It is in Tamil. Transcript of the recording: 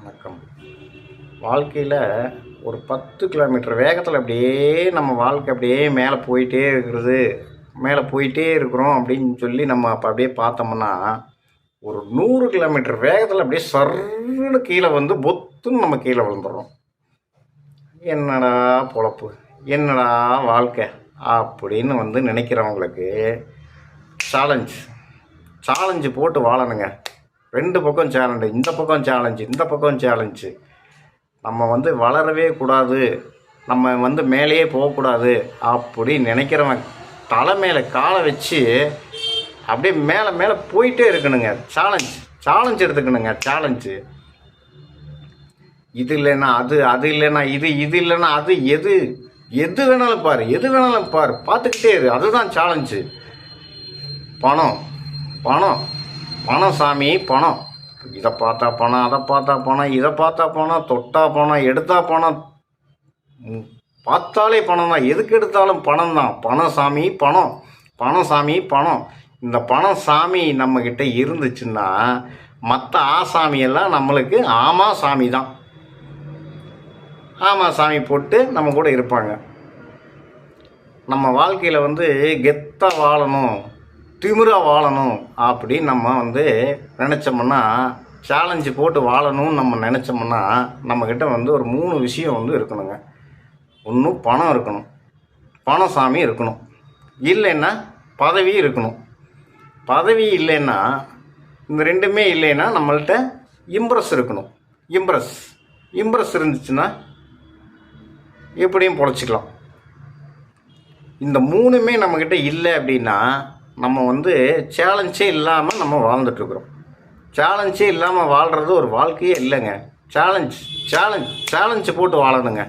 வணக்கம். வாழ்க்கையில் ஒரு 10 கிலோமீட்டர் வேகத்தில் அப்படியே நம்ம வாழ்க்கை அப்படியே மேலே போயிட்டே இருக்கிறது, மேலே போயிட்டே இருக்கிறோம் அப்படின்னு சொல்லி நம்ம அப்போ அப்படியே பார்த்தோம்னா, ஒரு 100 கிலோமீட்டர் வேகத்தில் அப்படியே சர்ன்னு கீழே வந்து பொத்துன்னு நம்ம கீழே விழுந்துடுறோம். என்னடா பொழப்பு, என்னடா வாழ்க்கை அப்படின்னு வந்து நினைக்கிறவங்களுக்கு சேலஞ்சு போட்டு வாழணுங்க. 2 பக்கம் சேலஞ்சு, இந்த பக்கம் சேலஞ்சு, இந்த பக்கம் சேலஞ்சு. நம்ம வந்து வளரவே கூடாது, நம்ம வந்து மேலேயே போகக்கூடாது அப்படின்னு நினைக்கிறவன் தலை மேலே காலை வச்சு அப்படியே மேலே மேலே போயிட்டே இருக்கணுங்க. சேலஞ்சு எடுத்துக்கணுங்க. சேலஞ்சு இது இல்லைன்னா அது, அது இல்லைன்னா இது, இது இல்லைன்னா அது, எது வேணாலும் பாரு, பார்த்துக்கிட்டே இரு. அதுதான் சேலஞ்சு. பணம் பணம் பணம் சாமி, பணம். இதை பார்த்தா பணம், அதை பார்த்தா பணம், இதை பார்த்தா பணம், தொட்டா பணம், எடுத்தா பணம், பார்த்தாலே பணம் தான். எதுக்கு எடுத்தாலும் பணம் தான். பணம் சாமி, பணம். பணம் சாமி, பணம். இந்த பணம் சாமி நம்மக்கிட்ட இருந்துச்சுன்னா மற்ற ஆசாமியெல்லாம் நம்மளுக்கு ஆமா சாமி தான். ஆமா சாமி போட்டு நம்ம கூட இருப்பாங்க. நம்ம வாழ்க்கையில் வந்து கெத்தாக வாழணும், திமிராக வாழணும் அப்படின்னு நம்ம வந்து நினச்சோம்னா, சேலஞ்சு போட்டு வாழணும்னு நம்ம நினச்சோம்னா, நம்மக்கிட்ட வந்து ஒரு 3 விஷயம் வந்து இருக்கணுங்க. ஒன்று பணம் இருக்கணும், பணம் சாமி இருக்கணும். இல்லைன்னா பதவி இருக்கணும். பதவி இல்லைன்னா, இந்த 2மே இல்லைன்னா நம்மள்கிட்ட இம்ப்ரெஸ் இருக்கணும். இம்ப்ரெஸ் இருந்துச்சுன்னா எப்படியும் பொழைச்சிக்கலாம். இந்த 3மே நம்மக்கிட்ட இல்லை அப்படின்னா நம்ம வந்து சேலஞ்சே இல்லாமல் நம்ம வாழ்ந்துட்டுருக்குறோம். சேலஞ்சே இல்லாமல் வாழ்கிறது ஒரு வாழ்க்கையே இல்லைங்க. சேலஞ்சு போட்டு வாழணுங்க.